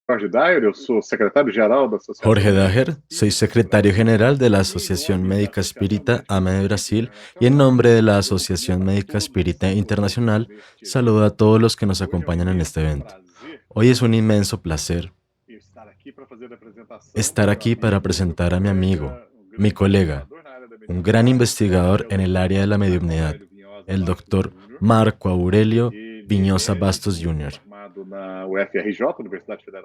Jorge Dager, soy secretario general de la Asociación Médica Espírita AME de Brasil y en nombre de la Asociación Médica Espírita Internacional saludo a todos los que nos acompañan en este evento. Hoy es un inmenso placer estar aquí para presentar a mi amigo, mi colega, un gran investigador en el área de la mediumnidad, el doctor Marco Aurelio Viñosa Bastos Jr.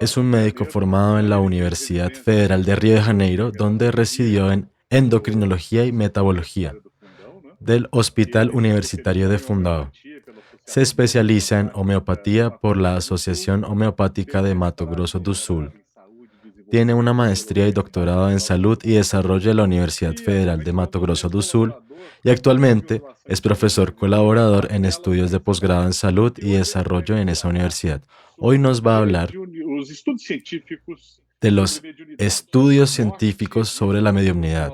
Es un médico formado en la Universidad Federal de Río de Janeiro, donde residió en endocrinología y metabología del Hospital Universitario de Fundão. Se especializa en homeopatía por la Asociación Homeopática de Mato Grosso do Sul. Tiene una maestría y doctorado en salud y desarrollo de la Universidad Federal de Mato Grosso do Sul y actualmente es profesor colaborador en estudios de posgrado en salud y desarrollo en esa universidad. Hoy nos va a hablar de los estudios científicos sobre la mediumnidad,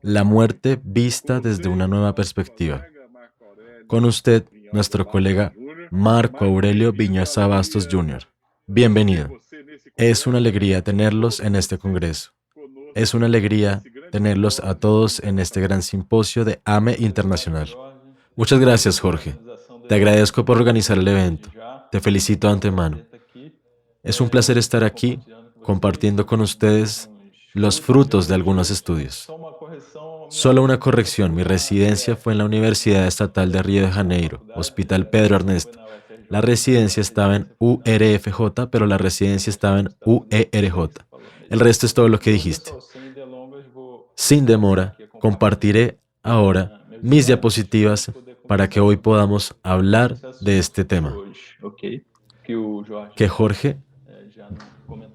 la muerte vista desde una nueva perspectiva. Con usted, nuestro colega Marco Aurelio Viñosa Bastos Jr. Bienvenido. Es una alegría tenerlos en este congreso. Es una alegría tenerlos a todos en este gran simposio de AME Internacional. Muchas gracias, Jorge. Te agradezco por organizar el evento. Te felicito de antemano. Es un placer estar aquí compartiendo con ustedes los frutos de algunos estudios. Solo una corrección, mi residencia fue en la Universidad Estatal de Río de Janeiro, Hospital Pedro Ernesto. La residencia estaba en URFJ, pero la residencia estaba en UERJ. El resto es todo lo que dijiste. Sin demora, compartiré ahora mis diapositivas para que hoy podamos hablar de este tema, que Jorge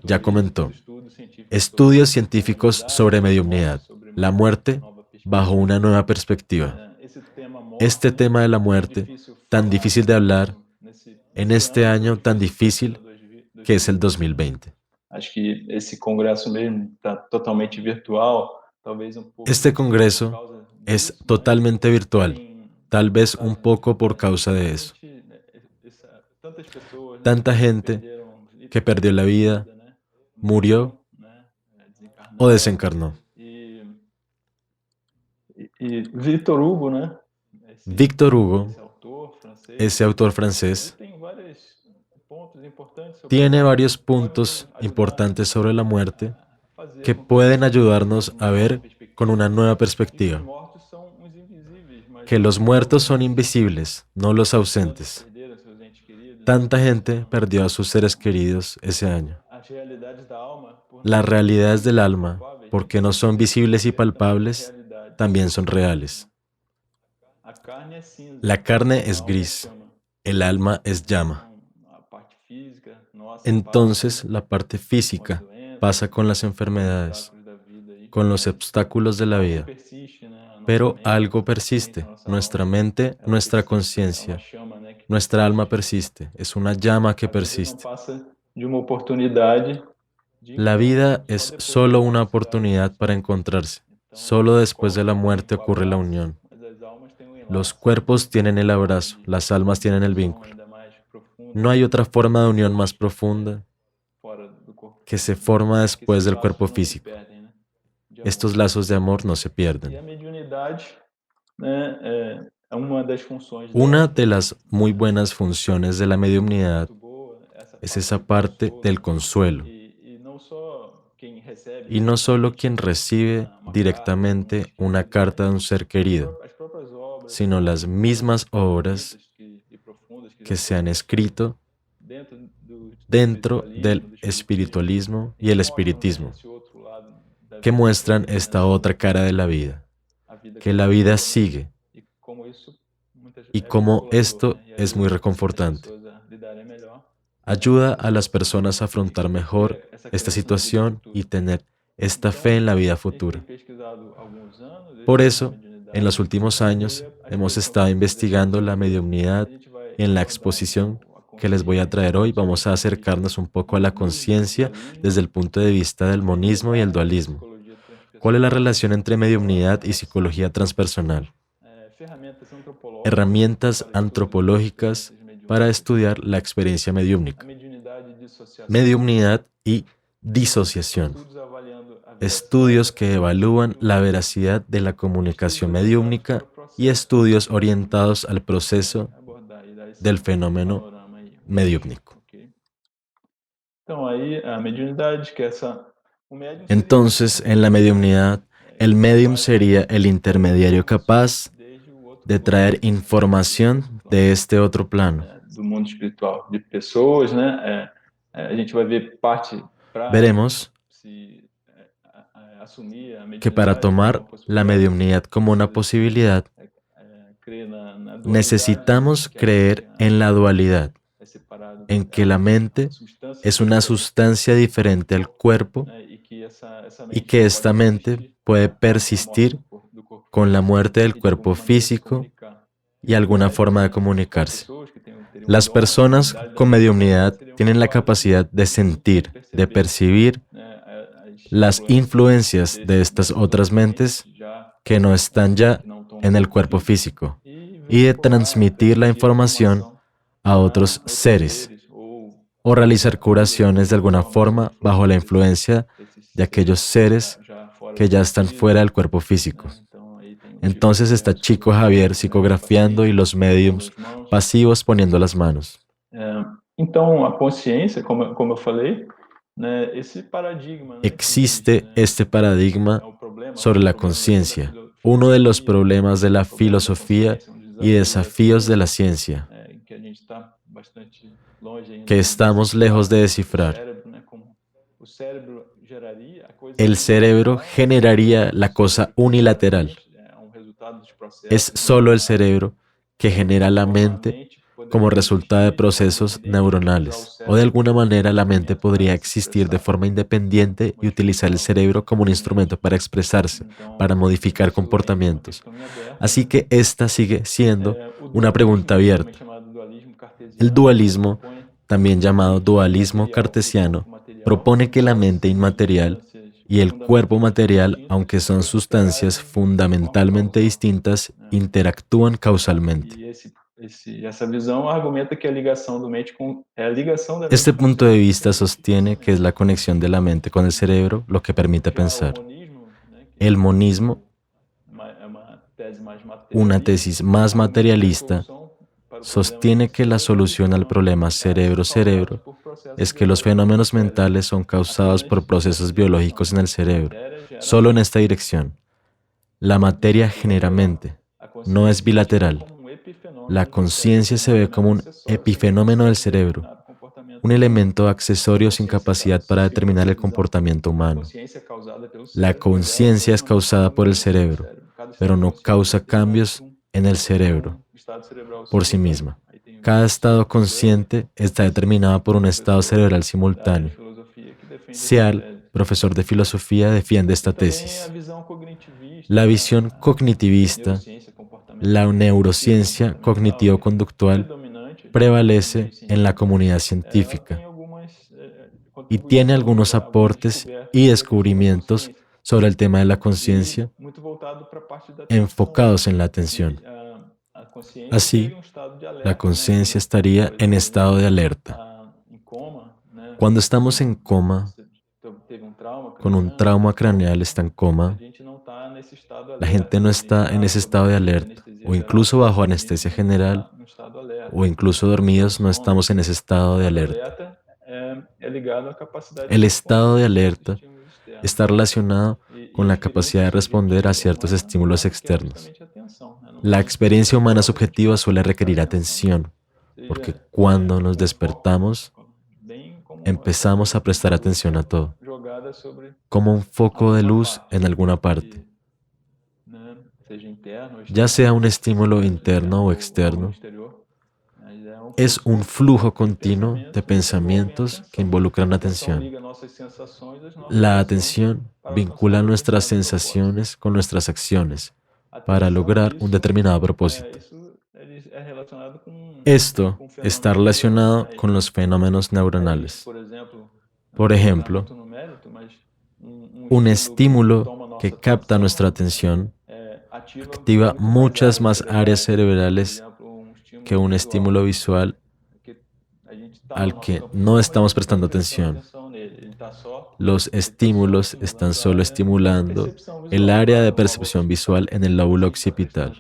ya comentó. Estudios científicos sobre mediumnidad, la muerte bajo una nueva perspectiva. Este tema de la muerte, tan difícil de hablar, en este año tan difícil que es el 2020. Este congreso es totalmente virtual, tal vez un poco por causa de eso. Tanta gente que perdió la vida, murió o desencarnó. Víctor Hugo, ese autor francés, tiene varios puntos importantes sobre la muerte que pueden ayudarnos a ver con una nueva perspectiva. Que los muertos son invisibles, no los ausentes. Tanta gente perdió a sus seres queridos ese año. Las realidades del alma, porque no son visibles y palpables, también son reales. La carne es gris, el alma es llama. Entonces la parte física pasa con las enfermedades, con los obstáculos de la vida. Pero algo persiste, nuestra mente, nuestra conciencia, nuestra alma persiste, es una llama que persiste. La vida es solo una oportunidad para encontrarse. Solo después de la muerte ocurre la unión. Los cuerpos tienen el abrazo, las almas tienen el vínculo. No hay otra forma de unión más profunda que se forma después del cuerpo físico. Estos lazos de amor no se pierden. Una de las muy buenas funciones de la mediumnidad es esa parte del consuelo. Y no solo quien recibe directamente una carta de un ser querido, sino las mismas obras que se han escrito dentro del espiritualismo y el espiritismo, que muestran esta otra cara de la vida, que la vida sigue, y cómo esto es muy reconfortante. Ayuda a las personas a afrontar mejor esta situación y tener esta fe en la vida futura. Por eso, en los últimos años, hemos estado investigando la mediumnidad y en la exposición que les voy a traer hoy vamos a acercarnos un poco a la conciencia desde el punto de vista del monismo y el dualismo. ¿Cuál es la relación entre mediumnidad y psicología transpersonal? Herramientas antropológicas para estudiar la experiencia mediúmnica. mediumnidad y disociación. Estudios que evalúan la veracidad de la comunicación mediúmnica y estudios orientados al proceso del fenómeno mediúmnico. Entonces, en la mediumnidad, el médium sería el intermediario capaz de traer información de este otro plano. Veremos que para tomar la mediumnidad como una posibilidad, necesitamos creer en la dualidad, en que la mente es una sustancia diferente al cuerpo y que esta mente puede persistir con la muerte del cuerpo físico y alguna forma de comunicarse. Las personas con mediumnidad tienen la capacidad de sentir, de percibir las influencias de estas otras mentes que no están ya en el cuerpo físico y de transmitir la información a otros seres o realizar curaciones de alguna forma bajo la influencia de aquellos seres que ya están fuera del cuerpo físico. Entonces está Chico Javier psicografiando y los médiums pasivos poniendo las manos. Existe este paradigma sobre la conciencia, uno de los problemas de la filosofía y desafíos de la ciencia, que estamos lejos de descifrar. El cerebro generaría la cosa unilateral. Es solo el cerebro que genera la mente como resultado de procesos neuronales, o de alguna manera la mente podría existir de forma independiente y utilizar el cerebro como un instrumento para expresarse, para modificar comportamientos. Así que esta sigue siendo una pregunta abierta. El dualismo, también llamado dualismo cartesiano, propone que la mente inmaterial y el cuerpo material, aunque son sustancias fundamentalmente distintas, interactúan causalmente. Este punto de vista sostiene que es la conexión de la mente con el cerebro lo que permite pensar. El monismo, una tesis más materialista, sostiene que la solución al problema cerebro-cerebro es que los fenómenos mentales son causados por procesos biológicos en el cerebro, solo en esta dirección. La materia genera mente, no es bilateral. La conciencia se ve como un epifenómeno del cerebro, un elemento accesorio sin capacidad para determinar el comportamiento humano. La conciencia es causada por el cerebro, pero no causa cambios en el cerebro por sí misma. Cada estado consciente está determinado por un estado cerebral simultáneo. Searle, profesor de filosofía, defiende esta tesis. La visión cognitivista, la neurociencia cognitivo-conductual, prevalece en la comunidad científica y tiene algunos aportes y descubrimientos sobre el tema de la conciencia enfocados en la atención. Así, la conciencia estaría en estado de alerta. Cuando estamos en coma, con un trauma craneal está en coma, la gente no está en ese estado de alerta, o incluso bajo anestesia general, o incluso dormidos no estamos en ese estado de alerta. El estado de alerta está relacionado con la capacidad de responder a ciertos estímulos externos. La experiencia humana subjetiva suele requerir atención, porque cuando nos despertamos, empezamos a prestar atención a todo, como un foco de luz en alguna parte. Ya sea un estímulo interno o externo, es un flujo continuo de pensamientos que involucran atención. La atención vincula nuestras sensaciones con nuestras acciones para lograr un determinado propósito. Esto está relacionado con los fenómenos neuronales. Por ejemplo, un estímulo que capta nuestra atención activa muchas más áreas cerebrales que un estímulo visual al que no estamos prestando atención. Los estímulos están solo estimulando el área de percepción visual en el lóbulo occipital.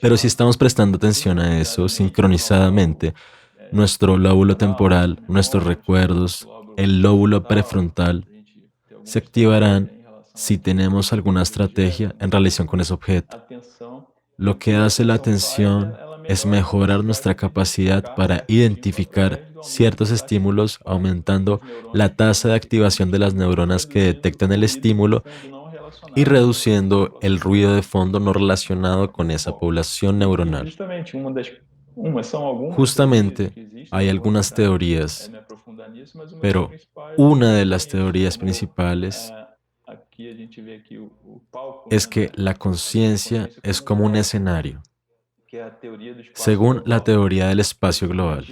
Pero si estamos prestando atención a eso sincronizadamente, nuestro lóbulo temporal, nuestros recuerdos, el lóbulo prefrontal se activarán si tenemos alguna estrategia en relación con ese objeto. Lo que hace la atención es mejorar nuestra capacidad para identificar ciertos estímulos, aumentando la tasa de activación de las neuronas que detectan el estímulo y reduciendo el ruido de fondo no relacionado con esa población neuronal. Justamente hay algunas teorías, pero una de las teorías principales es que la conciencia es como un escenario. Según la teoría del espacio global,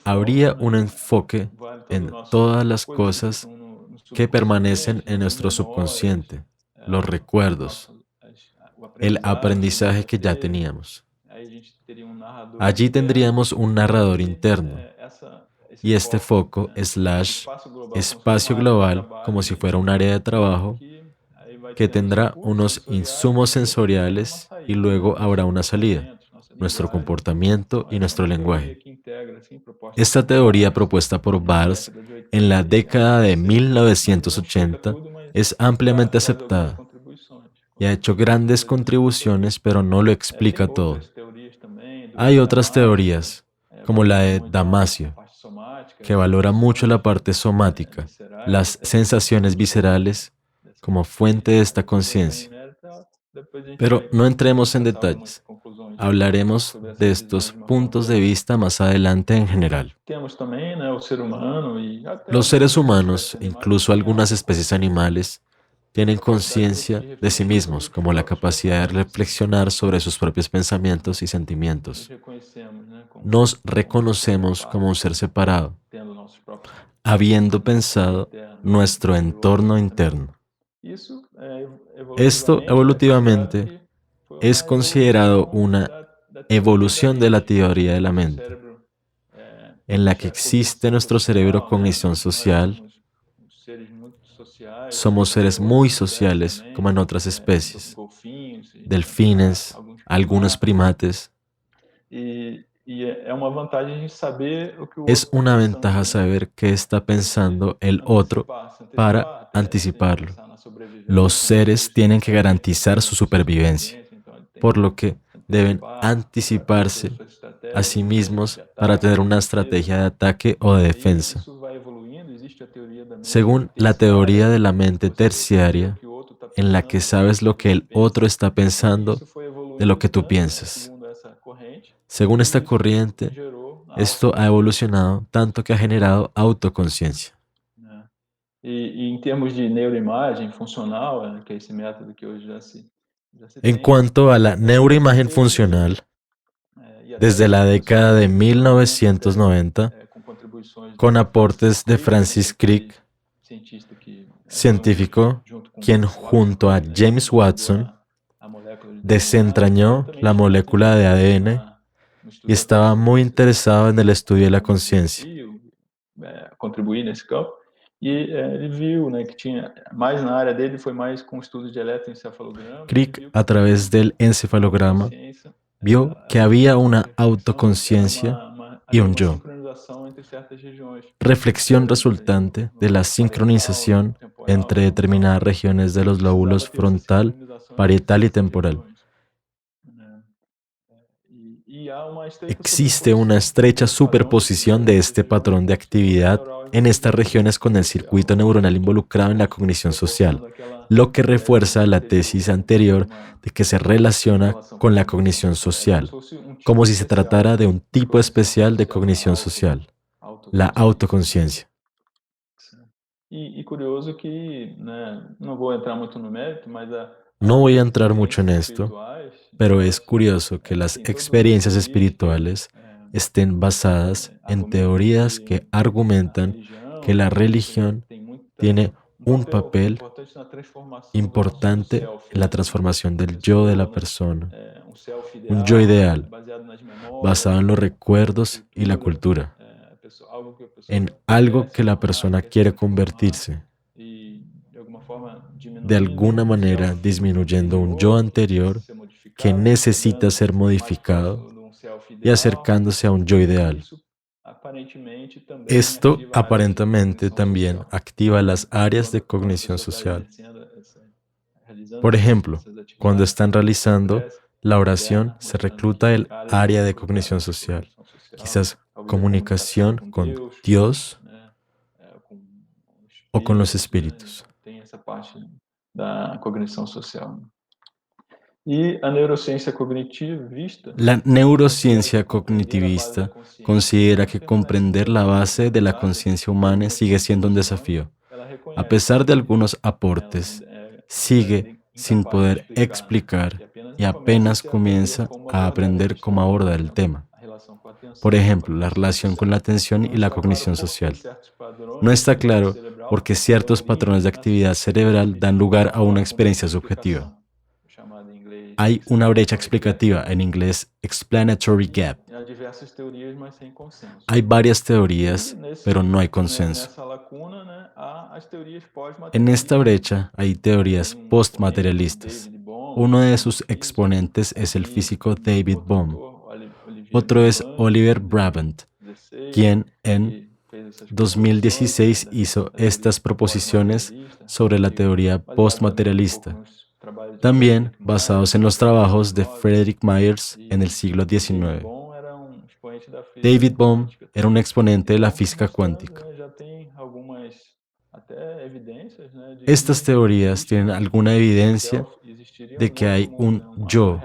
habría un enfoque en todas las cosas que permanecen en nuestro subconsciente, los recuerdos, el aprendizaje que ya teníamos. Allí tendríamos un narrador interno y este foco slash espacio global, como si fuera un área de trabajo, que tendrá unos insumos sensoriales y luego habrá una salida, nuestro comportamiento y nuestro lenguaje. Esta teoría propuesta por Bars en la década de 1980 es ampliamente aceptada y ha hecho grandes contribuciones, pero no lo explica todo. Hay otras teorías, como la de Damasio, que valora mucho la parte somática, las sensaciones viscerales, como fuente de esta conciencia. Pero no entremos en detalles. Hablaremos de estos puntos de vista más adelante en general. Los seres humanos, incluso algunas especies animales, tienen conciencia de sí mismos, como la capacidad de reflexionar sobre sus propios pensamientos y sentimientos. Nos reconocemos como un ser separado, habiendo pensado nuestro entorno interno. Esto evolutivamente es considerado una evolución de la teoría de la mente, en la que existe nuestro cerebro cognición social. Somos seres muy sociales, como en otras especies, delfines, algunos primates. Es una ventaja saber qué está pensando el otro para anticiparlo. Los seres tienen que garantizar su supervivencia, por lo que deben anticiparse a sí mismos para tener una estrategia de ataque o de defensa. Según la teoría de la mente terciaria, en la que sabes lo que el otro está pensando de lo que tú piensas. Según esta corriente, esto ha evolucionado tanto que ha generado autoconciencia. En cuanto a la neuroimagen funcional, desde la década de 1990, con aportes de Francis Crick, científico, quien junto a James Watson desentrañó la molécula de ADN y estaba muy interesado en el estudio de la conciencia. Crick, a través del encefalograma, vio que había una autoconciencia y un yo. Reflexión resultante de la sincronización entre determinadas regiones de los lóbulos frontal, parietal y temporal. Existe una estrecha superposición de este patrón de actividad en estas regiones con el circuito neuronal involucrado en la cognición social, lo que refuerza la tesis anterior de que se relaciona con la cognición social, como si se tratara de un tipo especial de cognición social, la autoconciencia. No voy a entrar mucho en esto, pero es curioso que las experiencias espirituales estén basadas en teorías que argumentan que la religión tiene un papel importante en la transformación del yo de la persona, un yo ideal, basado en los recuerdos y la cultura, en algo que la persona quiere convertirse, de alguna manera disminuyendo un yo anterior que necesita ser modificado y acercándose a un yo ideal. Esto aparentemente también activa las áreas de cognición social. Por ejemplo, cuando están realizando la oración, se recluta el área de cognición social, quizás comunicación con Dios o con los espíritus. Da cognição social. E a neurociência cognitivista La neurociencia cognitivista considera que comprender la base de la conciencia humana sigue siendo un desafío. A pesar de algunos aportes, sigue sin poder explicar y apenas comienza a aprender cómo abordar el tema. Por ejemplo, la relación con la atención y la cognición social. No está claro por qué ciertos patrones de actividad cerebral dan lugar a una experiencia subjetiva. Hay una brecha explicativa, en inglés explanatory gap. Hay varias teorías, pero no hay consenso. En esta brecha hay teorías postmaterialistas. Uno de sus exponentes es el físico David Bohm. Otro es Oliver Brabant, quien en 2016 hizo estas proposiciones sobre la teoría postmaterialista, también basados en los trabajos de Frederick Myers en el siglo XIX. David Bohm era un exponente de la física cuántica. Estas teorías tienen alguna evidencia de que hay un yo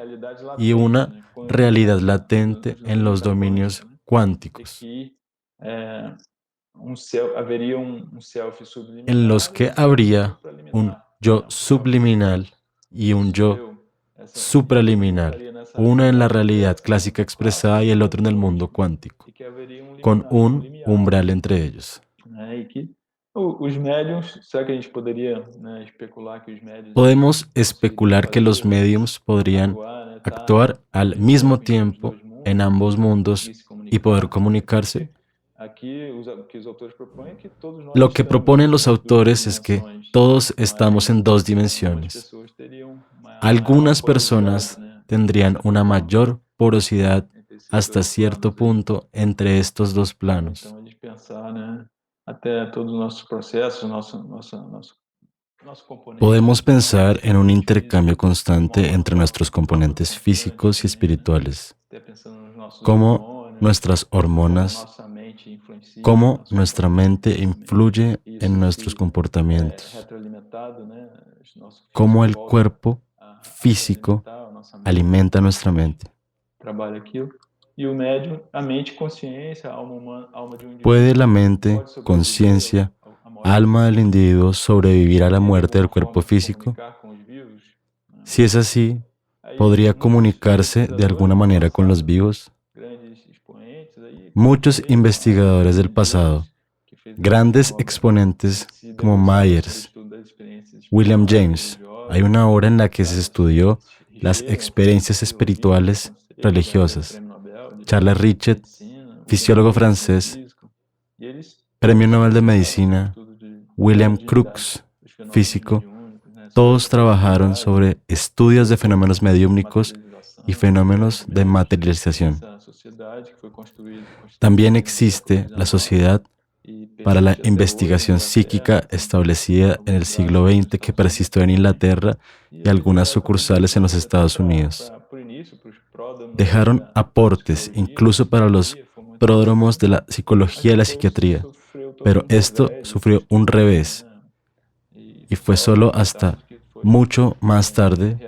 y una realidad latente en los dominios cuánticos, en los que habría un yo subliminal y un yo supraliminal, uno en la realidad clásica expresada y el otro en el mundo cuántico, con un umbral entre ellos. Podemos especular que los médiums podrían actuar al mismo tiempo en ambos mundos y poder comunicarse. Lo que proponen los autores es que todos estamos en dos dimensiones. Algunas personas tendrían una mayor porosidad hasta cierto punto entre estos dos planos. Podemos pensar en un intercambio constante entre nuestros componentes físicos y espirituales, cómo nuestras hormonas, cómo nuestra mente influye en nuestros comportamientos, cómo el cuerpo físico alimenta nuestra mente. ¿Puede la mente, conciencia, alma del individuo sobrevivir a la muerte del cuerpo físico? Si es así, ¿podría comunicarse de alguna manera con los vivos? Muchos investigadores del pasado, grandes exponentes como Myers, William James, hay una obra en la que se estudió las experiencias espirituales religiosas. Charles Richet, fisiólogo francés, Premio Nobel de Medicina, William Crookes, físico, todos trabajaron sobre estudios de fenómenos mediúmnicos y fenómenos de materialización. También existe la Sociedad para la Investigación Psíquica establecida en el siglo XX que persistió en Inglaterra y algunas sucursales en los Estados Unidos. Dejaron aportes incluso para los pródromos de la psicología y la psiquiatría, pero esto sufrió un revés y fue solo hasta mucho más tarde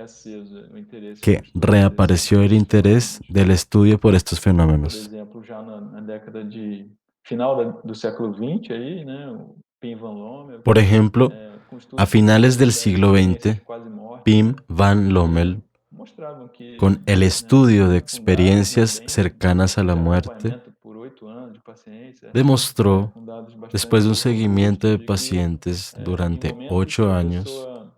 que reapareció el interés del estudio por estos fenómenos. Por ejemplo, a finales del siglo XX, Pim van Lommel, con el estudio de experiencias cercanas a la muerte, demostró, com dados después de un bastante seguimiento robustos de de que, pacientes em durante momentos que 8 a años, pessoa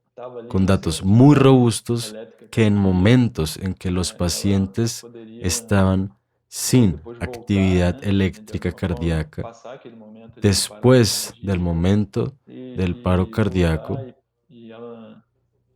estava ali con na datos sua muy descarga robustos, elétrica que en cardíaca, momentos en que los ela pacientes poderia estaban sin depois voltar, actividad né, de eléctrica alguma forma cardíaca, passar aquele momento de después del paracardia momento del paro e cardíaco, voltar e ela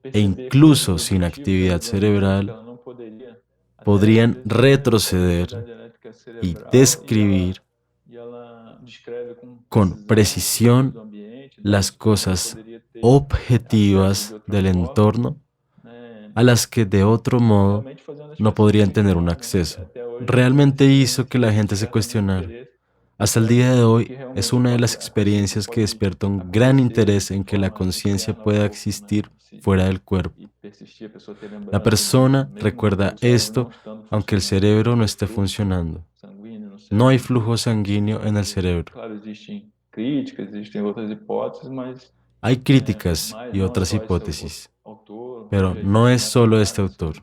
e perceber que incluso o sin objetivo dela actividad dos exames era que cerebral, ela não poderia até às podrían vezes ter retroceder atividade elétrica y cerebral describir e ela descreve com con precisão os ruídos do precisión ambiente, las dados que ela não cosas poderia ter acesso de objetivas outra del forma, entorno né, a las que de otro modo realmente fazendo as no pessoas podrían tener un questionarem, né, e acceso. até hoje Realmente esse hizo que la esse gente se desperta muito cuestionara. interesse Hasta el para día de o que hoy es realmente una de pode las a consciência experiencias que pode despierta un gran acontecer interés de en que la forma conciencia interna ao pueda corpo, né, existir fuera del cuerpo. e persistir, a pessoa ter La lembrança disso, persona mesmo recuerda o cérebro esto não estando aunque el funcionando, né, cerebro não no tem esté fluxo funcionando. sanguíneo no No hay cérebro. flujo sanguíneo en el E, cerebro. claro, existem críticas, existem outras hipóteses, mas Hay críticas y não otras só esse hipótesis, autor, pero Roger no Shannon, es né, solo este trabalha autor.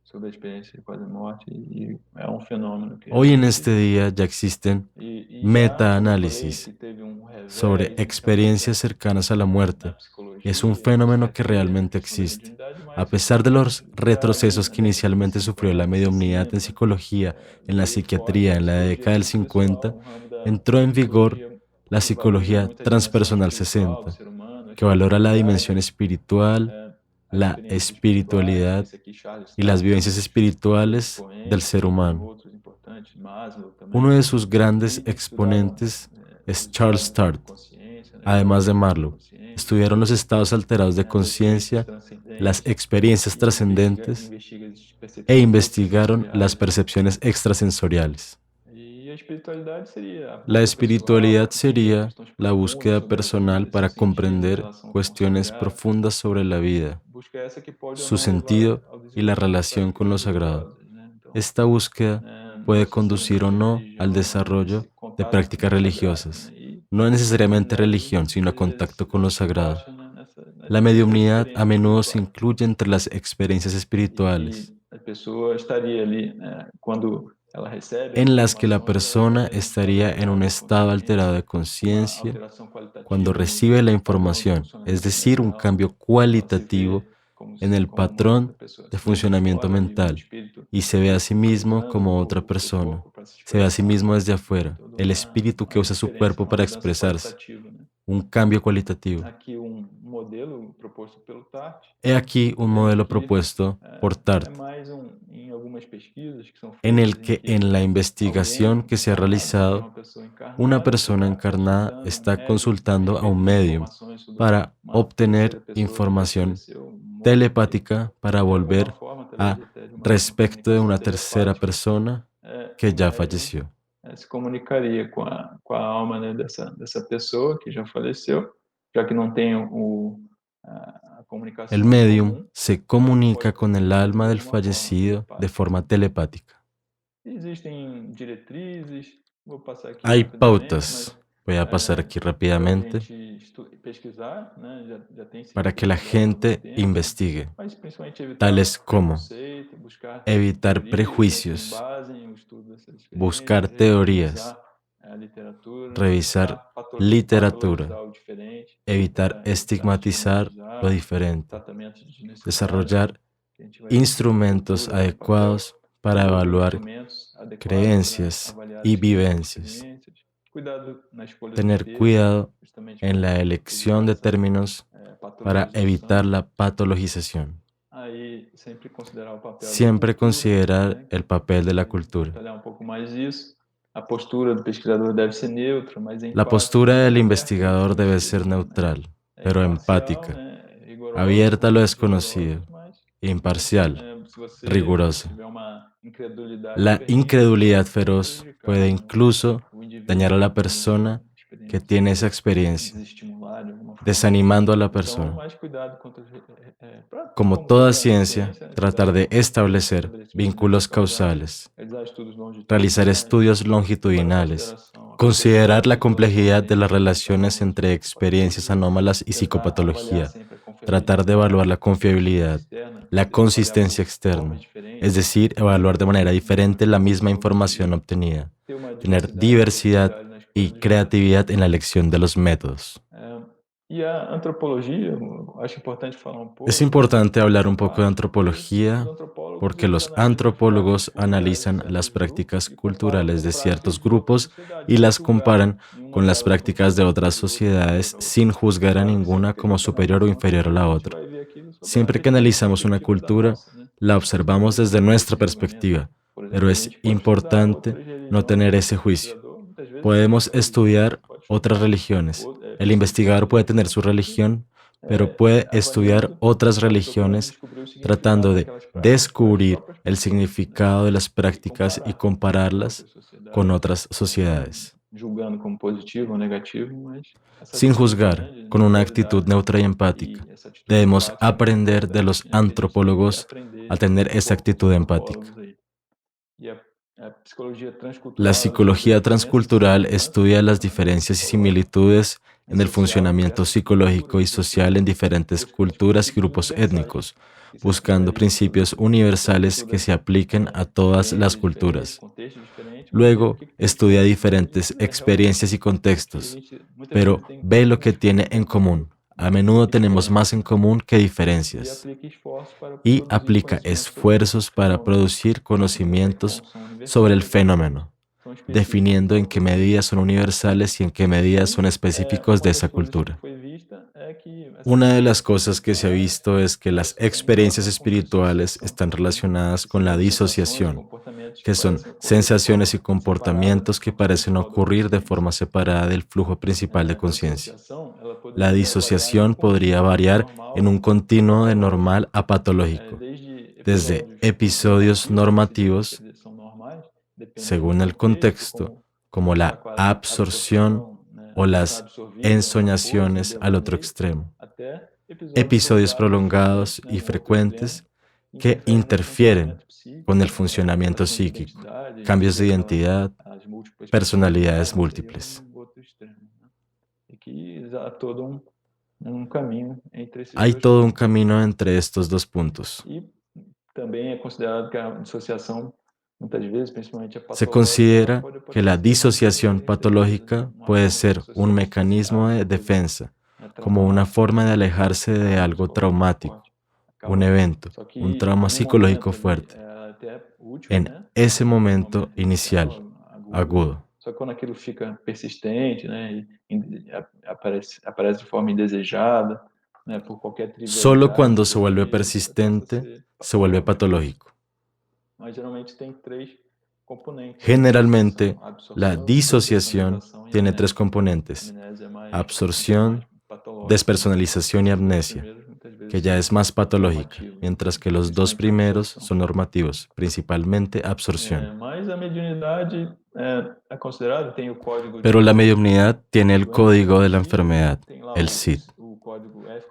sobre a experiência de quase morte e é um fenômeno que Hoy en realmente este día ya existen e já, como eu falei, metaanálisis que teve sobre revés em certa experiencias medida cercanas a la na muerte, y es un psicologia, na fenómeno que psiquiatria, na realmente questão da existe. mediunidade, A mas pesar de los já ali retrocesos na que década de inicialmente sufrió la 50, mediumnidad en 60, psicología, en la veio forte psiquiatría a en la psicologia década del 50, transpessoal, um ramo da entró en vigor psicologia la que valoriza psicología muito a dimensão transpersonal espiritual do 60, ser humano, a que valora la dimensión espiritualidade, espiritual, as la experiências espirituais, espiritualidad esse aqui Charles y las Taylor, vivencias um dos espirituales del expoentes, ser entre humano. outros importantes, Maslow Uno também, de sus grandes e estudaram exponentes es os Charles estados de Tart, consciência, né, qual é además o de nível de Marlowe. consciência, Estudiaron los estados alterados de as experiências conciencia, las transcendentes, experiencias e trascendentes investiga as e percepções investigaron las extrasensoriais, né? percepciones extrasensoriales. E a espiritualidade seria a La busca pessoal para espiritualidad compreender sería questões la profundas búsqueda sobre a vida, personal seu para sentido, a comprender relação com o cuestiones sagrado. profundas sobre la vida, Busca essa que pode ou su não levar sentido ao y la desenvolvimento de relación con práticas lo sagrado. religiosas, né? Então, Esta búsqueda não puede conducir o necessariamente a no al religião, mas desarrollo esse de contato com prácticas o sagrado, né? religiosas. E No a necesariamente mediunidade religión, sino muitas vezes contacto con lo se sagrado. encaixa, né, La nessas mediumnidad a experiências menudo se espirituais. incluye entre las experiencias espirituales, E a pessoa estaria ali, né, quando ela recebe a en las que la informação, ela persona estaria num estado estaría en un alterado de estado alterado consciência, de uma conciencia alteração cuando qualitativa recibe no la padrão de información, es funcionamento decir, un mental. cambio Ela se cualitativo vê como en se el como uma outra patrón pessoa, de se vê de funcionamiento fora ali um mental espírito y se ve a sí mismo utilizando como otra o persona. corpo para se Se ve a sí expressar. mismo desde Tem afuera, toda el espíritu que uma usa su diferença, cuerpo uma para mudança expresarse, qualitativa, né? un cambio cualitativo. Aqui modelo proposto pelo Tart, He aquí un vemos modelo que propuesto por é Tart, mais em algumas pesquisas que são en feitas el em que que en la investigación alguém que se ha encarnado, né, que é realizado, uma pessoa una encarnada, que persona está encarnada consultando um está médium a consultando a respeito un de medium informações sobre para uma terceira obtener pessoa que já información faleceu, morto, e telepática para de alguma volver forma, através a até de uma respecto de comunicação una tercera telepática, persona o que ya médium falleció. se comunicaria com a alma, né, dessa pessoa que já faleceu, já que não tem a El comunicação em medium comum, se ela pode comunica con el fazer alma de del alguma forma fallecido de telepática. forma telepática. Existem diretrizes, vou passar aqui Hay rapidamente, pautas, mas voy a pasar aquí para a rápidamente, gente pesquisar, né? Já tem sido para que la pesquisado há algum gente tempo, investigue, mas principalmente evitar tales como preconceito, buscar evitar teorias, né, que prejuicios, embasem o estudo dessas buscar experiências, teorías, revisar a literatura, revisar evitar literatura, patologizar o diferente, evitar evitar estigmatizar lo estigmatizar, diferente, tratamentos desnecessários, desarrollar que a gente vai ver que a instrumentos literatura tem um papel, adecuados para desenvolver evaluar instrumentos adequados para creencias avaliar y as vivencias, experiências, cuidado na escolha dos tener termos, né, cuidado justamente en para la elección evitar de essa términos para evitar patologização. la patologización. Aí sempre considerar o papel da Siempre cultura, considerar né, el papel de la vai cultura. detalhar um pouco mais isso. A postura do pesquisador deve ser neutra, mas La empática, postura mas del aberta ao investigador debe ser desconhecido, né? neutral, É pero imparcial, empática, né? Rigorosa, abierta a mas lo rigorosa, desconocido, mas imparcial, se você rigurosa. tiver uma incredulidade La ferrenha, incredulidad pode feroz prejudicar puede incluso o indivíduo dañar a que la tem essa persona que experiência, tiene esa experiencia, desestimular de alguma forma. desanimando a la Então, persona. mais cuidado contra, Como como toda toda ciencia, ciência, tratar cuidado de com o establecer estabelecimento de vínculos nexos causais, causales, realizar estudos realizar longitudinais, estudios levar em longitudinales, consideração a considerar la complexidade das complejidad de las relações entre relaciones fenômenos entre e experiencias psicopatologia, anómalas y tentar avaliar psicopatología, sempre a tratar de evaluar confiabilidade la das perspectivas confiabilidad, externas, la consistencia externa, es decir, evaluar de manera diferente la misma información obtenida, tener diversidad y creatividad en la elección de los métodos. Es importante hablar un poco de antropología porque los antropólogos analizan las prácticas culturales de ciertos grupos y las comparan con las prácticas de otras sociedades sin juzgar a ninguna como superior o inferior a la otra. Siempre que analizamos una cultura, la observamos desde nuestra perspectiva, pero es importante no tener ese juicio. Podemos estudiar otras religiones. El investigador puede tener su religión, pero puede estudiar otras religiones tratando de descubrir el significado de las prácticas y compararlas con otras sociedades. Sin juzgar, con una actitud neutra y empática. Debemos aprender de los antropólogos a tener esa actitud empática. La psicología transcultural estudia las diferencias y similitudes en el funcionamiento psicológico y social en diferentes culturas y grupos étnicos, buscando principios universales que se apliquen a todas las culturas. Luego, estudia diferentes experiencias y contextos, pero ve lo que tiene en común. A menudo tenemos más en común que diferencias. Y aplica esfuerzos para producir conocimientos sobre el fenómeno, definiendo en qué medidas son universales y en qué medidas son específicos de esa cultura. Una de las cosas que se ha visto es que las experiencias espirituales están relacionadas con la disociación, que son sensaciones y comportamientos que parecen ocurrir de forma separada del flujo principal de conciencia. La disociación podría variar en un continuo de normal a patológico, desde episodios normativos, según el contexto, como la absorción o las ensoñaciones al otro extremo, episodios prolongados y frecuentes que interfieren con el funcionamiento psíquico, cambios de identidad, personalidades múltiples. Hay todo un camino entre estos dos puntos. Se considera que la disociación patológica puede ser un mecanismo de defensa, como una forma de alejarse de algo traumático, un evento, un trauma psicológico fuerte, en ese momento inicial, agudo. Solo cuando se vuelve persistente, se vuelve patológico. Generalmente, la disociación tiene tres componentes: absorción, despersonalización y amnesia, que ya es más patológica, mientras que los dos primeros son normativos, principalmente absorción. Pero la mediumnidad tiene el código de la enfermedad, el CID.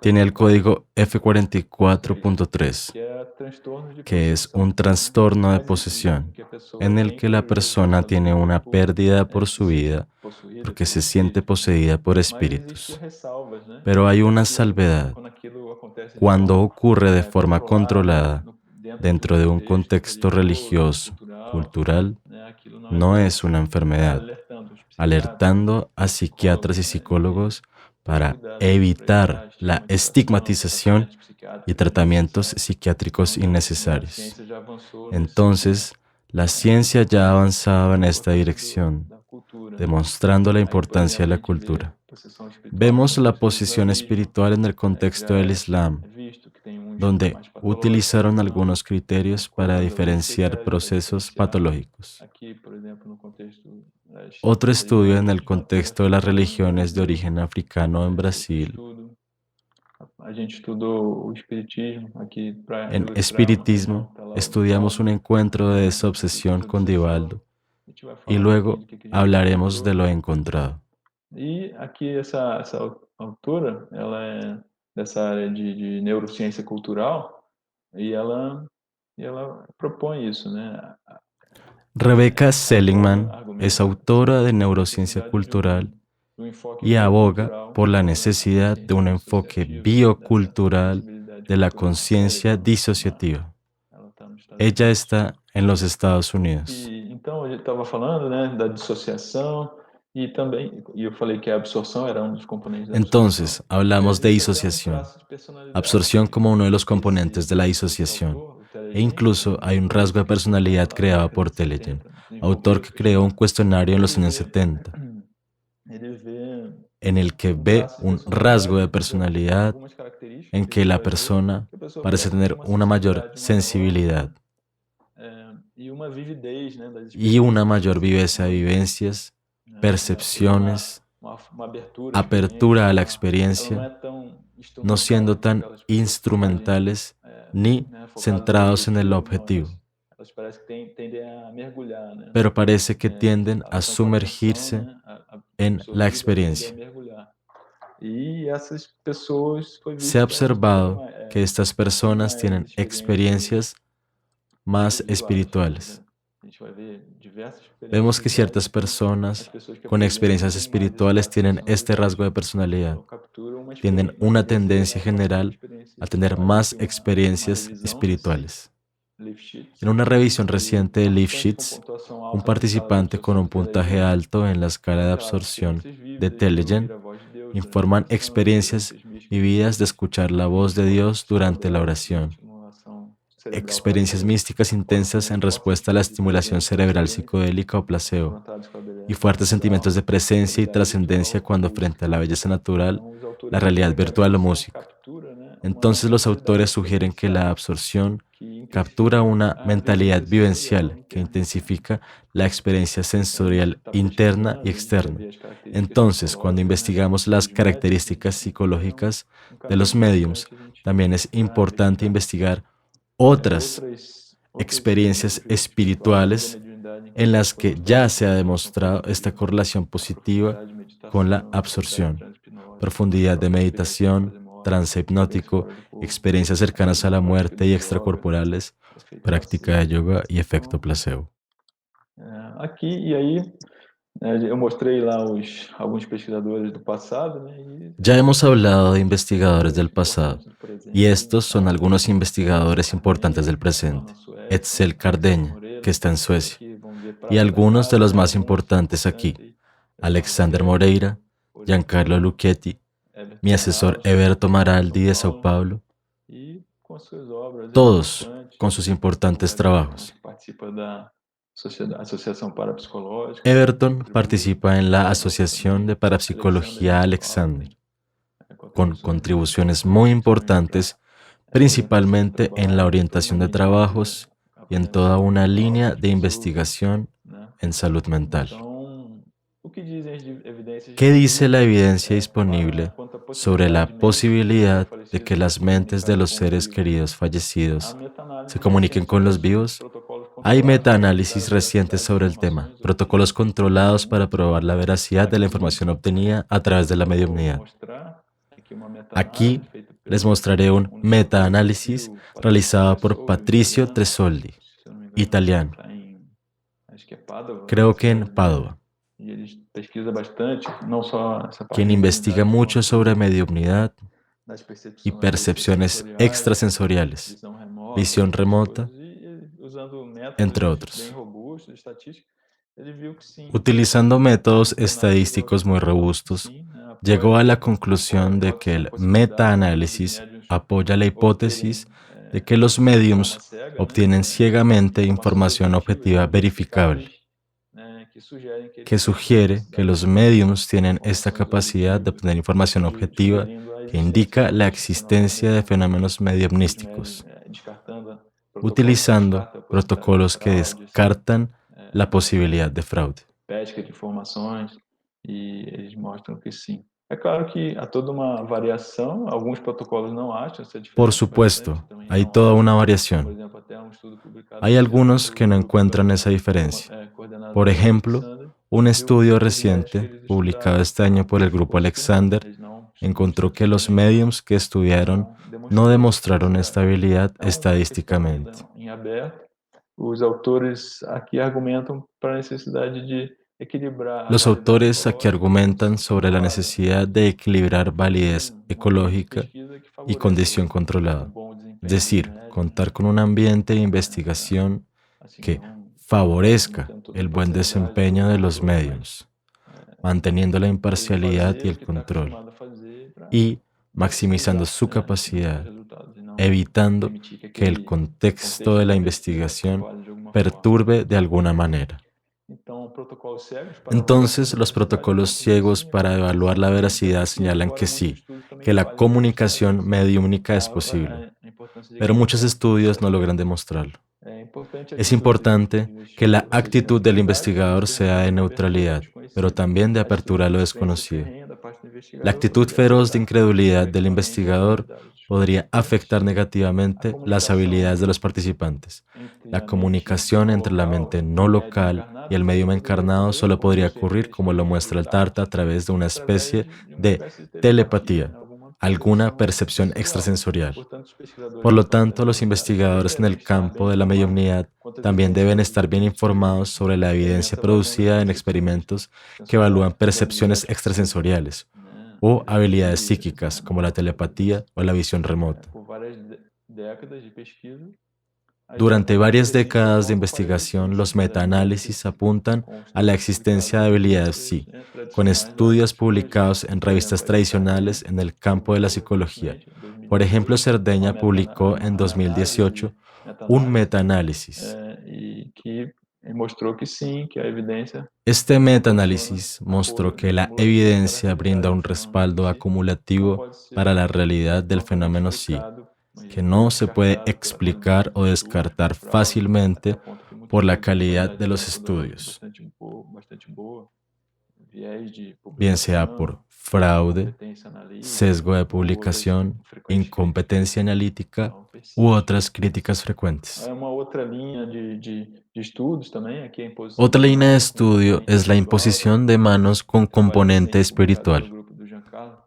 Tiene el código F44.3, que es un trastorno de posesión, en el que la persona tiene una pérdida por su vida porque se siente poseída por espíritus. Pero hay una salvedad. Cuando ocurre de forma controlada, dentro de un contexto religioso, cultural, no es una enfermedad, alertando a psiquiatras y psicólogos para evitar la estigmatización y tratamientos psiquiátricos innecesarios. Entonces, la ciencia ya avanzaba en esta dirección, demostrando la importancia de la cultura. Vemos la posesión espiritual en el contexto del Islam, donde utilizaron algunos criterios para diferenciar procesos patológicos. Otro estudio en el contexto de las religiones de origen africano en Brasil. En espiritismo, estudiamos un encuentro de desobsesión con Divaldo y luego hablaremos de lo encontrado. E aqui essa autora, ela é dessa área de neurociência cultural e ela propõe isso, né? Rebecca Seligman es autora de neurociencia cultural y aboga por la necesidad de un enfoque biocultural de la Érica, conciencia disociativa. ela está nos Estados Ella Unidos. está en los Estados Unidos. Então a gente estava falando, né, da dissociação e também, e eu falei que a absorção era um dos componentes da Entonces, dissociação. E hablamos de existe até um disociación, traço de personalidade absorción como uno de los componentes de la esse disociación. autor, o E Telegen, incluso hay un rasgo de personalidad lá na creado década por de Telegen, 70, autor desenvolveu, que fez creó un cuestionario en los ele años vê 70, ele vê en el que um ve traço de un rasgo personalidade de de personalidad algumas características en que que ele la vai ver persona que a pessoa parece parece ter tener uma una mayor sensibilidade maior, sensibilidad e uma vividez, né, das y una experiências, mayor viveza de percepções, vivencias, tem percepciones, uma abertura à experiência, apertura a la ela não experiencia, é tão no siendo instrumentalista, tan aquelas pessoas focadinhas, instrumentales ni né, focadas no centrados en el objetivo, não, objetivo, elas parecem que tendem a mergulhar, né, pero parece que tienden a estão com atenção, sumergirse né, en la absorvida, tendem a experiencia. mergulhar. E essas pessoas foi Se ha visto que elas têm observado que estas muito personas mais tienen experiências experiencias más espirituais, espirituales. né. A gente vai ver diversas experiências Vemos que espirituais ciertas que as personas pessoas que con apresentam experiencias têm mais esse espirituales traço de tienen este personalidade. rasgo de personalidad, Então capturam tienen uma una desejo, tendencia uma busca de general experiências a tener espirituais. más Aqui uma experiencias revisão recente, espirituales. Lifshitz, En una revisión e reciente de participantes com Lifshitz, pontuação un alta na escala de participante con absorção un do puntaje Telegen alto en la escala de relatam absorción experiências de vívidas de ouvir Telegen a voz de Deus durante a informan oração, experiencias experiências místicas vividas de intensas, escuchar la voz de Dios durante la cerebrais e oración, estimulação cerebral experiencias placebo. místicas Foram intensas também en fortes respuesta a la sentidos de estimulación presença e cerebral transcendência, psicodélica o placebo, confrontados com a y beleza fuertes sentimientos de natural, presencia y realidade trascendencia virtual cuando ou frente a la música. belleza natural, Então, os autores la realidad sugerem que a virtual o absorção música. captura, né, Entonces uma los mentalidade autores sugieren que la experiencial absorción que captura intensifica una a mentalidad vivência sensorial vivencial que interna e externa. intensifica la experiencia Então, a gente sensorial está interna y pesquisando, a gente vai externa. ver as características Entonces, cuando psicológicas, né, investigamos las dos médiums, a características gente tem que ver psicológicas de caminho los mediums, importante a gente también es procurar importante verificar. investigar otras Outras experiencias experiências espirituais da espirituales mediunidade en incluem las que exposição ya à se ha concentração demostrado esta criativa, correlación a positiva profundidade de con la meditação, a qualidade absorción, transhipnótica, a profundidad de própria experiência de meditación, fazer morte, trance experiência hipnótico, fora do corpo, experiencias cercanas a la prática muerte de y yoga, extracorporales, efeito práctica de placebo. yoga y efecto Então, placebo. aqui e aí, eu mostrei lá alguns pesquisadores do passado, né, e Ya hemos esses são hablado de alguns investigadores pesquisadores del pasado, importantes do y presente, né, estos son algunos Edsel investigadores importantes Carnegie, del que está lá presente. na Suécia, Etzel Alexandre Cardeña, que Moreira, está en e Suecia, aqui vamos ver y Prata da algunos de Casa, los né, más alguns importantes aquí, importantes, Alexander Marelli, Moreira, Giancarlo orientador, Lucchetti, mi Everton asesor Maraldi, Eberto de São Maraldi de Sao Paulo, Paulo, e com as suas obras todos importantes, con sus o importantes Everton, trabajos. que participa da Associação Parapsicológica, Everton contribui participa en la muito Asociación também, de Alexander Parapsicología de São Paulo, Alexander, con contribuições contribuciones muy para importantes, orientação de principalmente en la trabalho, toda uma orientación de linha de trabajos y en toda avaliação una línea de autodifusora, investigación né. en salud mental. Então, o que dizem as evidências ¿Qué dice la disponíveis, evidencia disponible quanto à sobre possibilidade la de mentes queridas já posibilidad de que falecidas se las mentes de comunicarem los com os seres vivos? queridos Há fallecidos se meta-análises comuniquen recentes con sobre o los assunto, vivos? protocolos Hay controlados para validar a metaanálisis recientes veracidade de sobre el tema, informações protocolos obtidas. controlados Então, para probar la veracidad de la aqui información obtenida a través de la eu vou mediumnidad. mostrar aqui uma Aquí meta-análise feita les pelo mostraré un metaanálisis Patricio realizado por Tressoldi, Patricio italiano, Tresoldi, se eu não me engano, italiano, está acho que é Padova, creo na que en cidade dele, Padua, e ele pesquisa bastante, não só essa parte quien de investiga mediunidade, mucho quanto sobre mediumnidad das y percepções percepciones extrasensoriais, extrasensoriales, visão remota, visión essas remota, coisas, e usando entre métodos bem otros. robustos, estatísticos, ele viu que sim, Utilizando a métodos meta-análise levou à estadísticos muy conclusão que robustos, sim, né, llegó a la apoia conclusión a de que hipótese da el possibilidade dos metaanálisis médiuns apoya la hipótesis obterem de que los de forma mediums cega, né, obtienen ciegamente informações información objetivas objetiva e verificable, verificáveis, né, que sugerem que eles que têm essa sugiere que capacidade de los obter mediums tienen esta informações capacidad de objetivas, obtener información objetiva sugerindo a que existência indica de la outros existencia de fenómenos os médiuns, mediumnísticos, descartando protocolos que utilizando descartam a possibilidade de protocolos que fraude, descartan la posibilidad de fraude. pesca de informações, e eles mostram que sim. É claro que há toda uma variação, alguns protocolos não acham essa Por diferença, mas outros supuesto, também hay não toda acham. una Por variación. exemplo, até um estudo publicado Hay esse ano algunos que pelo no grupo encuentran esa diferencia. coordenado Por pelo ejemplo, Alexander, un viu que estudio os médicos que reciente, eles publicado estudaram este año por el grupo fosse que Alexander, eles não encontró que los 100% mediums que estudiaron no demostraron estabilidad Então, esse está estadísticamente. ainda em aberto. Os autores aqui argumentam para a necessidade de equilibrar a Los validade autores aquí ecológica com a argumentan ciência sobre la provada, necesidad de equilibrar validez uma linha de ecológica pesquisa que y favorece condición um controlada, bom es desempenho dos decir, médios, né? contar con un ambiente de investigación Assim, que não favorezca tendo toda a el buen parcialidade desempeño de do los grupo, mas medios, manteniendo la ele imparcialidad fazer y o el que está control, acostumado a fazer para y maximizando maximizar, su assim, os capacidad, resultados e não evitando permitir que que el aquele contexto de contexto la da pesquisa investigación atrapalhe de alguma forma. perturbe de alguna manera. Então, protocolos cegos para avaliação Entonces, da los veracidade protocolos apontam que ciegos sim, a para evaluar la comunicação mediúnica é veracidad possível, señalan embora que muitos sí, estudos também que la falhem em demonstrar comunicación isso. mediúmnica es Dado posible, a importância de pero muchos equilibrar estudios no essas logran duas. demostrarlo. É importante Es atitude importante do que la investigador seja de actitud del neutralidade, mas investigador isso sea de implica uma abertura ao neutralidad, pero desconhecido. también de A atitude apertura a de lo descrença desconocido. ferrenha da parte do La investigador actitud poderia feroz de afetar incredulidad del negativamente a investigador habilidade dos podría participantes. afectar A negativamente las habilidades de comunicação los participantes. entre La a mente comunicación não entre la local mente e o no médium local y encarnado el só medium poderia encarnado ocorrer solo como podría o ser ocurrir, como lo investigador muestra el resulta Tarta, a través de una através especie de uma de espécie de telepatia, telepatía, né? Alguma alguna percepção percepción extrasensorial. extrasensorial. Portanto, os pesquisadores Por da lo própria tanto, los neurociência investigadores en devem el estar bem campo de la informados mediumnidad quanto às también deben evidências estar bien informados que sobre la evidencia experimentam avaliando producida en percepções experimentos que evalúan sensoriais do percepciones objeto, extrasensoriales né? o habilidades E psíquicas como la na telepatía o la visión remota. por várias décadas de pesquisa, as Durante varias meta-análises décadas de apontam para a investigación, existência los de elementos metaanálisis psíquicos, apuntan com a la estudos publicados existencia em de habilidades revistas, psi, con tradicionais da estudios psicologia. publicados en Por revistas exemplo, a Cerdenha tradicionales en el campo de la publicou psicología. recentemente, em Por ejemplo, 2018, uma Cerdeña publicó en meta-análise 2018 un metaanálisis. e que mostrou que sim, que a evidência Este proporciona metaanálisis mostró apoio que na la acumulação da evidencia veracidade brinda do un fenômeno respaldo psíquico, não acumulativo pode para ser la realidad del prontamente fenómeno psi, explicado que e no se puede descartado pela explicar qualidade o dos estudos, descartar por algo até fácilmente aponta que muitos por la estudos têm calidad qualidade de de los metodologia estudios, bastante boa, viés de bien sea por publicação, fraude, incompetência analítica sesgo de ou outras publicación, frequentes críticas. incompetencia analítica Então, u persiste. otras críticas frecuentes. Uma outra linha de estudos também, aqui a imposição Otra de línea de manos com estudio componente es la espiritual, imposición de manos con trabalho componente recente publicado pelo espiritual. grupo do Giancarlo,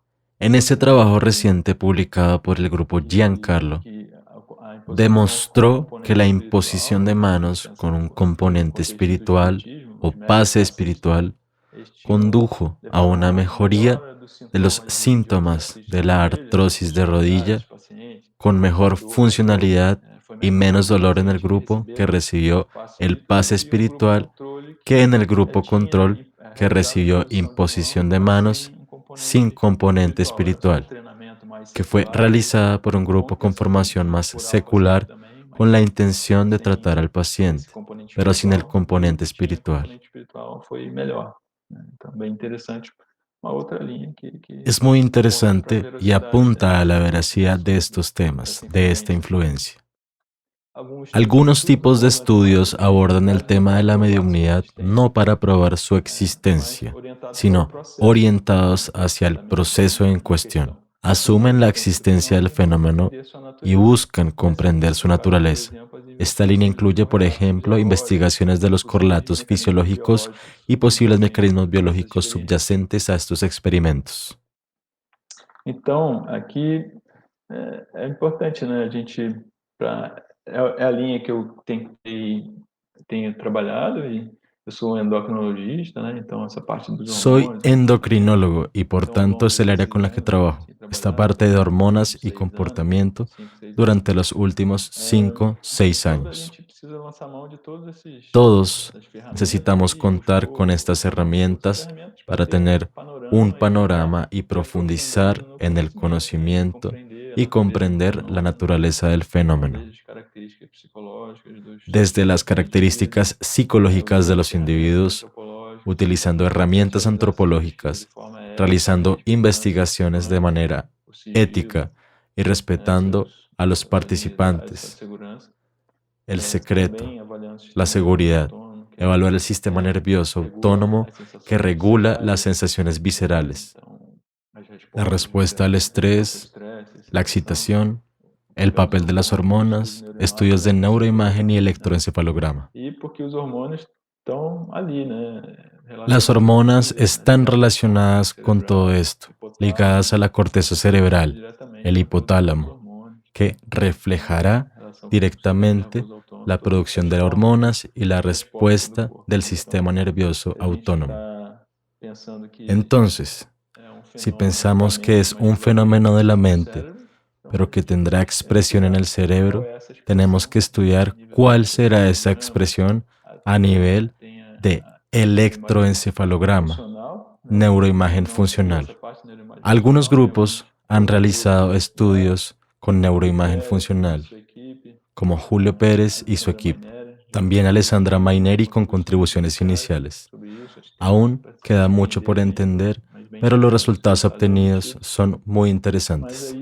En ese trabajo que, reciente publicado por el grupo Giancarlo, que a imposição de mãos com demostró que componente la espiritual, imposición de na manos con existência un do componente contexto do espiritual espiritismo, o os médiuns pase que assistem espiritual estimam, condujo a levaram una a mejoría melhora dos de los sintomas de síntomas artrite de de la joelho, artrosis de estibilidade dos rodilla pacientes, con e a mejor dor melhorou, funcionalidad foi y menor menos nos dolor en el pacientes que grupo que receberam o recibió passe el espiritual pase e o grupo espiritual controle que en el que grupo control que realizava recibió imposição imposición de de mão, manos mas sin sem um componente componente espiritual. Era só espiritual, treinamento mais que fue secular, realizada por un grupo com con pensamento formación de más curar o paciente secular também, con mas la intención de sem tratar al esse paciente, componente pero sin el espiritual. E o componente que tinha espiritual. componente espiritual foi melhor, né? Então, bem interessante. Uma outra linha que Es muy aponta para a interesante y veracidade apunta a la desse veracidad de uso estos temas, dessa de esta influência. influencia. Alguns Algunos estudos tipos de abordam a temática estudios da abordan el mediunidade não tema para de la provar sua mediumnidad existência, no para probar su mas existencia, orientados para o sino processo, orientados hacia el proceso en em cuestión. questão. Asumen la Assumem a existência do existencia del fenômeno e fenómeno entender sua y natureza. buscan Essa linha comprender su equivale, por natureza. exemplo, às Esta línea investigações incluye, dos por correlatos ejemplo, biológicos, investigaciones de los possíveis correlatos mecanismos fisiológicos biológicos y posibles subjacentes mecanismos a essas biológicos experiências. subyacentes a estos experimentos. Então, aqui é importante, né, a gente é a linha que eu tenho trabalhado e eu sou endocrinologista, né? Então essa parte dos Soy hormônios, a comportamento. endocrinólogo y por Então, ao tanto longo es el área desses con la que anos, trabajo. assim, Esta trabalhado parte de hormonas y 6 anos, comportamiento 5, 6 anos, durante los últimos 5, 6 a años. gente precisa lançar mão de todas Todos essas ferramentas necesitamos e contar con estas herramientas para tener un panorama y profundizar en el conocimiento y comprender la naturaleza del fenómeno, desde las características psicológicas de los individuos, utilizando herramientas antropológicas, realizando investigaciones de manera ética y respetando a los participantes, el secreto, la seguridad, evaluar el sistema nervioso autónomo que regula las sensaciones viscerales, la respuesta al estrés, la excitación, el papel de las hormonas, estudios de neuroimagen y electroencefalograma. Las hormonas están relacionadas con todo esto, ligadas a la corteza cerebral, el hipotálamo, que reflejará directamente la producción de hormonas y la respuesta del sistema nervioso autónomo. Entonces, si pensamos que es un fenómeno de la mente, pero que tendrá expresión en el cerebro, tenemos que estudiar cuál será esa expresión a nivel de electroencefalograma, neuroimagen funcional. Algunos grupos han realizado estudios con neuroimagen funcional, como Julio Pérez y su equipo. También Alessandra Maineri con contribuciones iniciales. Aún queda mucho por entender, pero los resultados obtenidos son muy interesantes.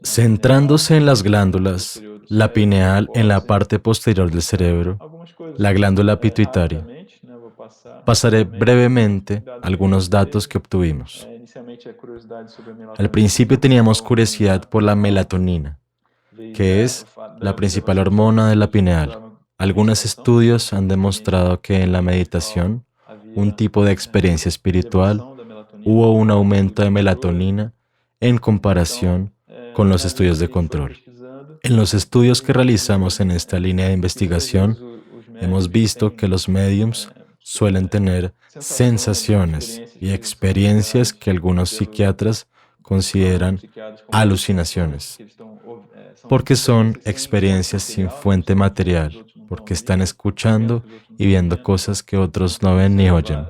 Centrándose en las glándulas, la pineal en la parte posterior del cerebro, la glándula pituitaria. Pasaré brevemente algunos datos que obtuvimos. Al principio teníamos curiosidad por la melatonina, que es la principal hormona de la pineal. Algunos estudios han demostrado que en la meditación, un tipo de experiencia espiritual, hubo un aumento de melatonina en comparación con los estudios de control. En los estudios que realizamos en esta línea de investigación, hemos visto que los médiums suelen tener sensaciones y experiencias que algunos psiquiatras consideran alucinaciones, porque son experiencias sin fuente material, porque están escuchando y viendo cosas que otros no ven ni oyen.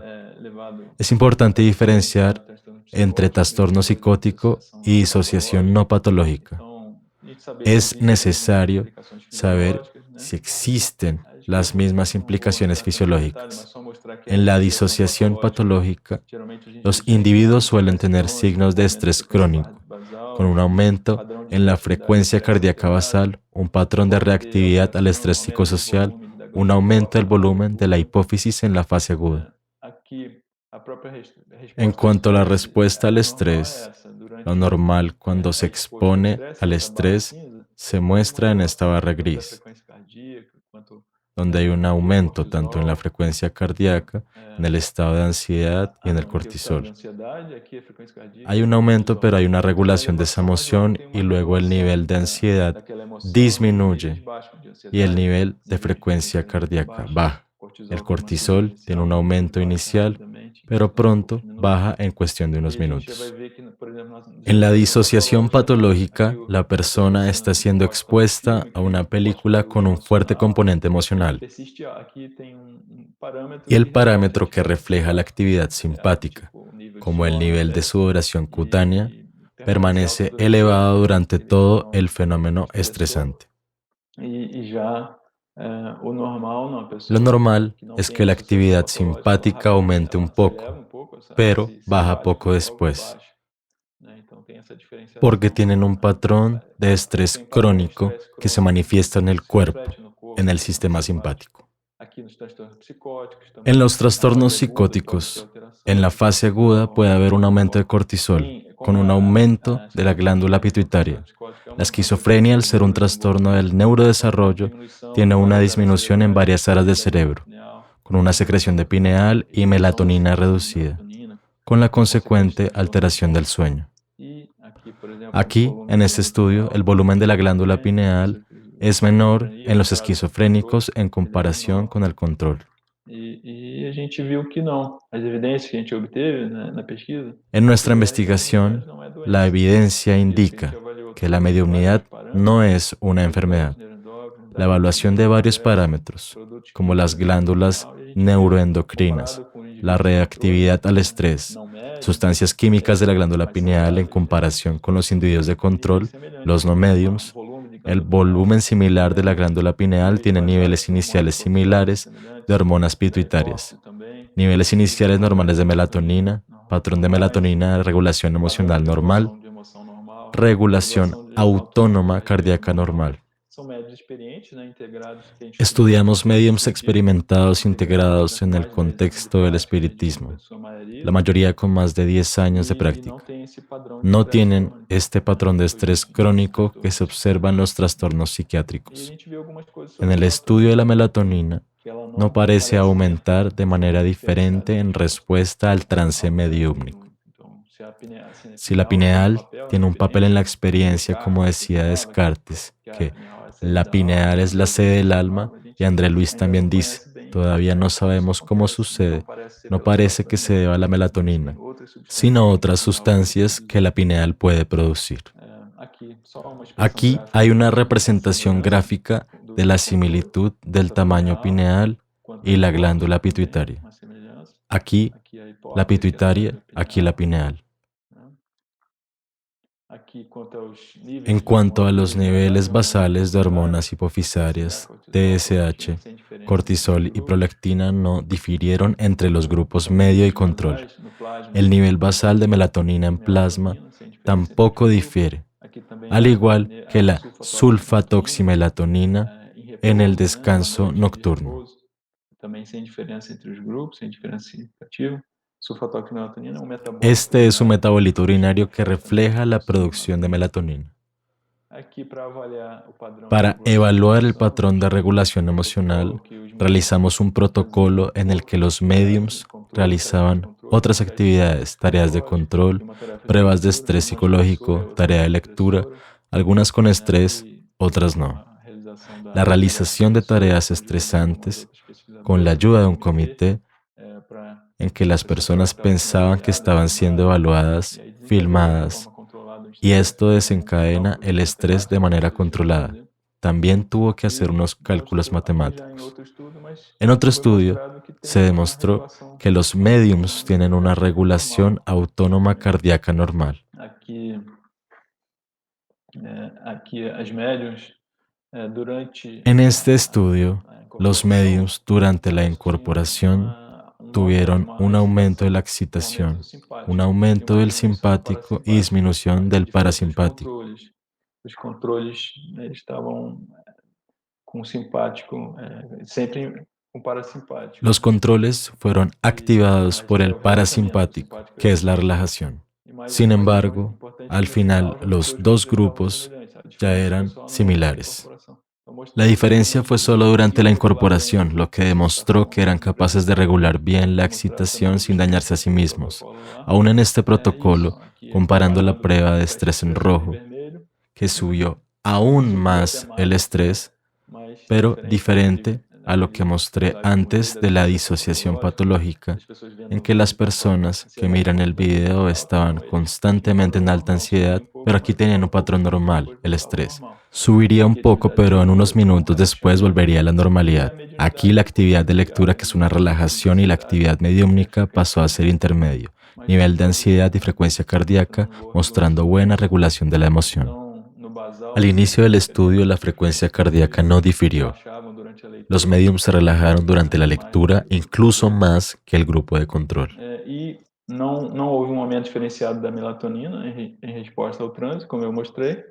Es importante diferenciar entre trastorno psicótico y disociación no patológica. Es necesario saber si existen las mismas implicaciones fisiológicas. En la disociación patológica, los individuos suelen tener signos de estrés crónico, con un aumento en la frecuencia cardíaca basal, un patrón de reactividad al estrés psicosocial, un aumento del volumen de la hipófisis en la fase aguda. En cuanto a la respuesta al estrés, lo normal cuando se expone al estrés se muestra en esta barra gris, donde hay un aumento tanto en la frecuencia cardíaca, en el estado de ansiedad y en el cortisol. Hay un aumento, pero hay una regulación de esa emoción y luego el nivel de ansiedad disminuye y el nivel de frecuencia cardíaca baja. El cortisol tiene un aumento inicial, pero pronto baja en cuestión de unos minutos. En la disociación patológica, la persona está siendo expuesta a una película con un fuerte componente emocional y el parámetro que refleja la actividad simpática, como el nivel de sudoración cutánea, permanece elevado durante todo el fenómeno estresante. Lo normal es que la actividad simpática aumente un poco, pero baja poco después, porque tienen un patrón de estrés crónico que se manifiesta en el cuerpo, en el sistema simpático. En los trastornos psicóticos, en la fase aguda puede haber un aumento de cortisol, con un aumento de la glándula pituitaria. La esquizofrenia, al ser un trastorno del neurodesarrollo, tiene una disminución en varias áreas del cerebro, con una secreción de pineal y melatonina reducida, con la consecuente alteración del sueño. Aquí, en este estudio, el volumen de la glándula pineal es menor en los esquizofrénicos en comparación con el control. En nuestra investigación, la evidencia indica que la mediumnidad no es una enfermedad. La evaluación de varios parámetros, como las glándulas neuroendocrinas, la reactividad al estrés, sustancias químicas de la glándula pineal en comparación con los individuos de control, los no mediums, el volumen similar de la glándula pineal tiene niveles iniciales similares de hormonas pituitarias, niveles iniciales normales de melatonina, patrón de melatonina de regulación emocional normal, regulación autónoma cardíaca normal. Estudiamos médiums experimentados integrados en el contexto del espiritismo, la mayoría con más de 10 años de práctica. No tienen este patrón de estrés crónico que se observa en los trastornos psiquiátricos. En el estudio de la melatonina, no parece aumentar de manera diferente en respuesta al trance mediúmnico. Si la pineal tiene un papel en la experiencia, como decía Descartes, que La pineal es la sede del alma y André Luis también dice, todavía no sabemos cómo sucede, no parece que se deba a la melatonina, sino a otras sustancias que la pineal puede producir. Aquí hay una representación gráfica de la similitud del tamaño pineal y la glándula pituitaria. Aquí la pituitaria, aquí la pineal. En cuanto a los niveles basales de hormonas hipofisarias, TSH, cortisol y prolactina no difirieron entre los grupos medio y control. El nivel basal de melatonina en plasma tampoco difiere, al igual que la sulfatoximelatonina en el descanso nocturno. Este es un metabolito urinario que refleja la producción de melatonina. Para evaluar el patrón de regulación emocional, realizamos un protocolo en el que los médiums realizaban otras actividades, tareas de control, pruebas de estrés psicológico, tarea de lectura, algunas con estrés, otras no. La realización de tareas estresantes con la ayuda de un comité en que las personas pensaban que estaban siendo evaluadas, filmadas, y esto desencadena el estrés de manera controlada. También tuvo que hacer unos cálculos matemáticos. En otro estudio, se demostró que los médiums tienen una regulación autónoma cardíaca normal. En este estudio, los médiums durante la incorporación tuvieron un aumento de la excitación, un aumento del simpático y disminución del parasimpático. Los controles fueron activados por el parasimpático, que es la relajación. Sin embargo, al final los dos grupos ya eran similares. La diferencia fue solo durante la incorporación, lo que demostró que eran capaces de regular bien la excitación sin dañarse a sí mismos. Aún en este protocolo, comparando la prueba de estrés en rojo, que subió aún más el estrés, pero diferente a lo que mostré antes de la disociación patológica, en que las personas que miran el video estaban constantemente en alta ansiedad, pero aquí tenían un patrón normal, el estrés. Subiría un poco, pero en unos minutos después volvería a la normalidad. Aquí la actividad de lectura, que es una relajación, y la actividad mediúmnica pasó a ser intermedio, nivel de ansiedad y frecuencia cardíaca, mostrando buena regulación de la emoción. Al inicio del estudio, la frecuencia cardíaca no difirió. Los médiums se relajaron durante la lectura, incluso más que el grupo de control. Não houve aumento diferenciado da melatonina em resposta ao transe, como eu mostrei,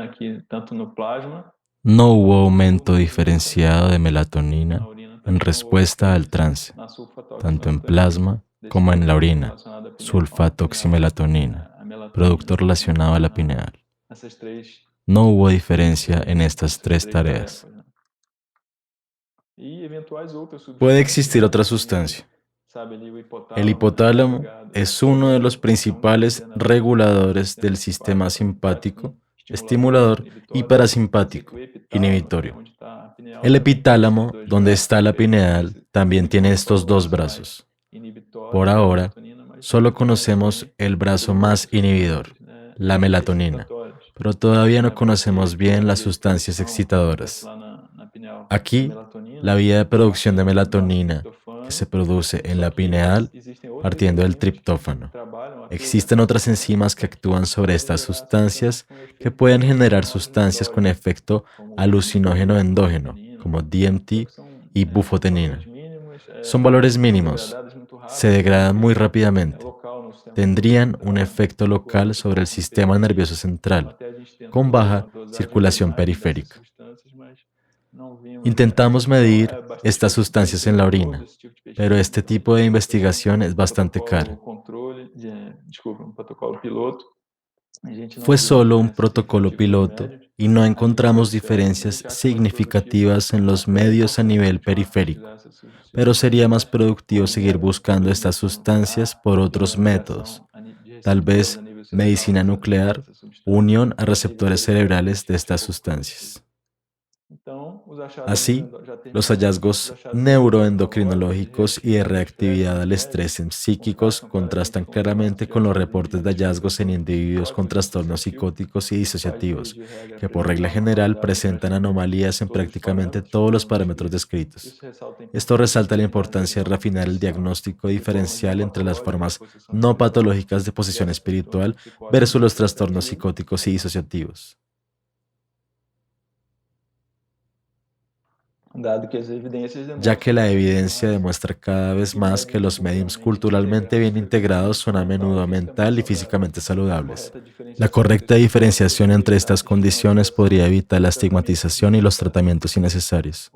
aqui tanto no plasma. No hubo aumento diferenciado de melatonina en respuesta al trance, tanto en plasma como en la orina, sulfatoximelatonina, producto relacionado a la pineal. No hubo diferencia en estas tres tareas. Puede existir otra sustancia. El hipotálamo es uno de los principales reguladores del sistema simpático, estimulador, y parasimpático, inhibitorio. El epitálamo, donde está la pineal, también tiene estos dos brazos. Por ahora, solo conocemos el brazo más inhibidor, la melatonina, pero todavía no conocemos bien las sustancias excitadoras. Aquí, la vía de producción de melatonina que se produce en la pineal partiendo del triptófano. Existen otras enzimas que actúan sobre estas sustancias que pueden generar sustancias con efecto alucinógeno endógeno, como DMT y bufotenina. Son valores mínimos, se degradan muy rápidamente. Tendrían un efecto local sobre el sistema nervioso central, con baja circulación periférica. Intentamos medir estas sustancias en la orina, pero este tipo de investigación es bastante cara. Fue solo un protocolo piloto y no encontramos diferencias significativas en los medios a nivel periférico, pero sería más productivo seguir buscando estas sustancias por otros métodos, tal vez medicina nuclear, unión a receptores cerebrales de estas sustancias. Así, los hallazgos neuroendocrinológicos y de reactividad al estrés en psíquicos contrastan claramente con los reportes de hallazgos en individuos con trastornos psicóticos y disociativos, que por regla general presentan anomalías en prácticamente todos los parámetros descritos. Esto resalta la importancia de refinar el diagnóstico diferencial entre las formas no patológicas de posición espiritual versus los trastornos psicóticos y disociativos. Ya que la evidencia demuestra cada vez más que los médiums culturalmente bien integrados son a menudo mental y físicamente saludables. La correcta diferenciación entre estas condiciones podría evitar la estigmatización y los tratamientos innecesarios.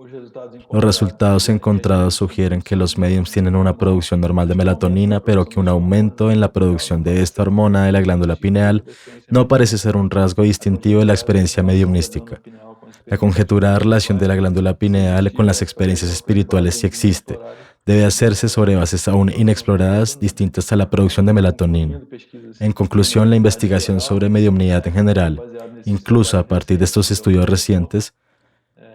Los resultados encontrados sugieren que los médiums tienen una producción normal de melatonina, pero que un aumento en la producción de esta hormona de la glándula pineal no parece ser un rasgo distintivo de la experiencia mediumnística. La conjeturada relación de la glándula pineal con las experiencias espirituales sí existe. Debe hacerse sobre bases aún inexploradas distintas a la producción de melatonina. En conclusión, la investigación sobre mediumnidad en general, incluso a partir de estos estudios recientes,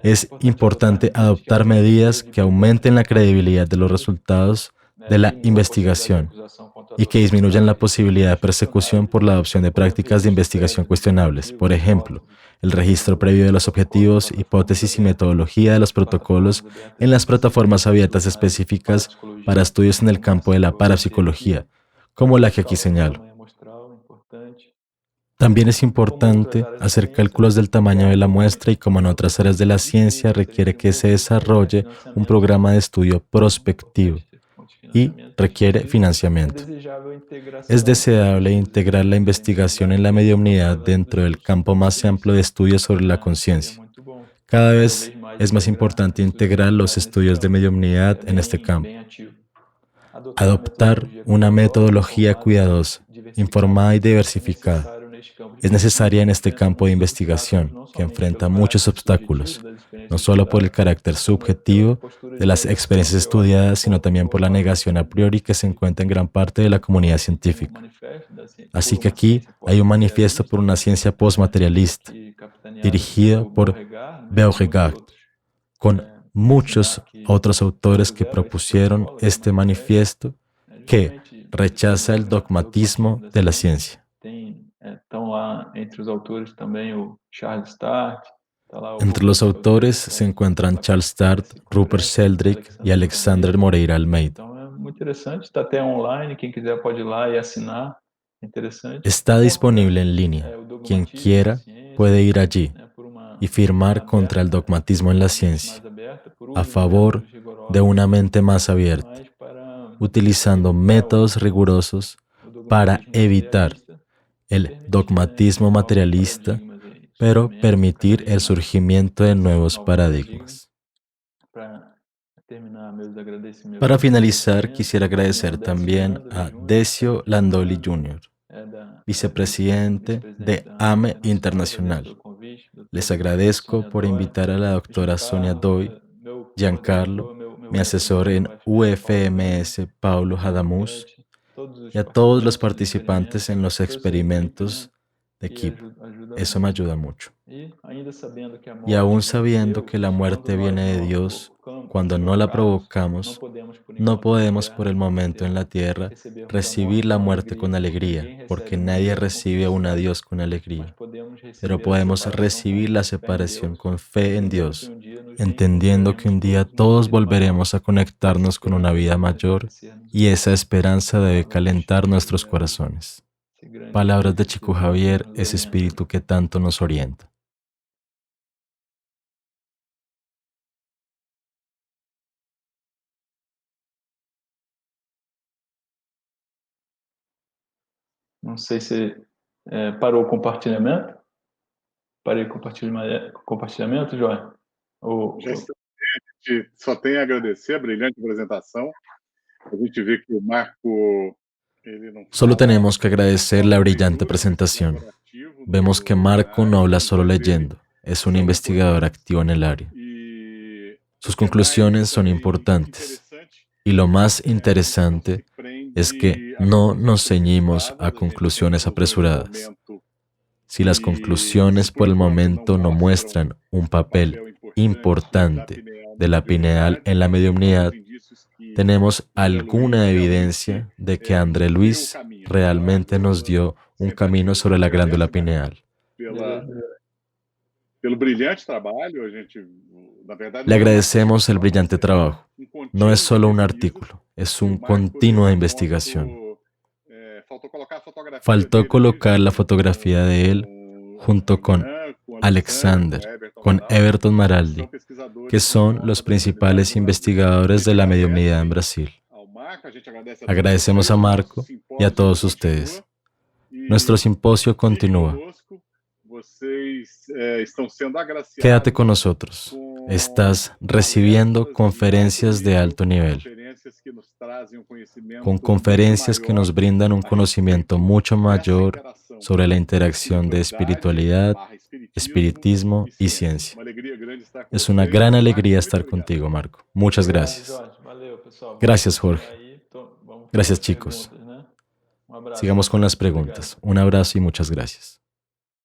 es importante adoptar medidas que aumenten la credibilidad de los resultados de la investigación y que disminuyan la posibilidad de persecución por la adopción de prácticas de investigación cuestionables. Por ejemplo, el registro previo de los objetivos, hipótesis y metodología de los protocolos en las plataformas abiertas específicas para estudios en el campo de la parapsicología, como la que aquí señalo. También es importante hacer cálculos del tamaño de la muestra y, como en otras áreas de la ciencia, requiere que se desarrolle un programa de estudio prospectivo y requiere financiamiento. Es deseable integrar la investigación en la mediumnidad dentro del campo más amplio de estudios sobre la conciencia. Cada vez es más importante integrar los estudios de mediumnidad en este campo. Adoptar una metodología cuidadosa, informada y diversificada es necesaria en este campo de investigación, que enfrenta muchos obstáculos, no solo por el carácter subjetivo de las experiencias estudiadas, sino también por la negación a priori que se encuentra en gran parte de la comunidad científica. Así que aquí hay un manifiesto por una ciencia postmaterialista, dirigido por Beauregard, con muchos otros autores que propusieron este manifiesto que rechaza el dogmatismo de la ciencia. Entre los autores se encuentran Charles Sturt, Rupert Sheldrake y Alexander Moreira Almeida. Está disponible en línea. Quien quiera puede ir allí y firmar contra el dogmatismo en la ciencia, a favor de una mente más abierta, utilizando métodos rigurosos para evitar el dogmatismo materialista, pero permitir el surgimiento de nuevos paradigmas. Para finalizar, quisiera agradecer también a Decio Landoli Jr., vicepresidente de AME Internacional. Les agradezco por invitar a la doctora Sonia Doi, Giancarlo, mi asesor en UFMS, Paulo Hadamus, y a todos los participantes en los experimentos de equipo. Eso me ayuda mucho. Y aún sabiendo que la muerte viene de Dios, cuando no la provocamos, no podemos por el momento en la tierra recibir la muerte con alegría, porque nadie recibe a un Dios con alegría. Pero podemos recibir la separación con fe en Dios, entendiendo que un día todos volveremos a conectarnos con una vida mayor y esa esperanza debe calentar nuestros corazones. Palabras de Chico Javier, ese espíritu que tanto nos orienta. Não sei se parou o compartilhamento. Parei o compartilhamento, Joy? Já está, a gente só tem a agradecer a brilhante apresentação. A gente vê que o Marco... Solo tenemos que agradecer la brillante presentación. Vemos que Marco no habla solo leyendo, es un investigador activo en el área. Sus conclusiones son importantes y lo más interesante es que no nos ceñimos a conclusiones apresuradas. Si las conclusiones por el momento no muestran un papel importante de la pineal en la mediumnidad, tenemos alguna evidencia de que André Luis realmente nos dio un camino sobre la glándula pineal. Le agradecemos el brillante trabajo. No es solo un artículo, es un continuo de investigación. Faltó colocar la fotografía de él junto con Alexander, con Everton Maraldi, que son los principales investigadores de la mediumnidad en Brasil. Agradecemos a Marco y a todos ustedes. Nuestro simposio continúa. Quédate con nosotros. Estás recibiendo conferencias de alto nivel, con conferencias que nos brindan un conocimiento mucho mayor sobre la interacción de espiritualidad, espiritismo y ciencia. Es una gran alegría estar contigo, Marco. Muchas gracias. Gracias, Jorge. Gracias, chicos. Sigamos con las preguntas. Un abrazo y muchas gracias.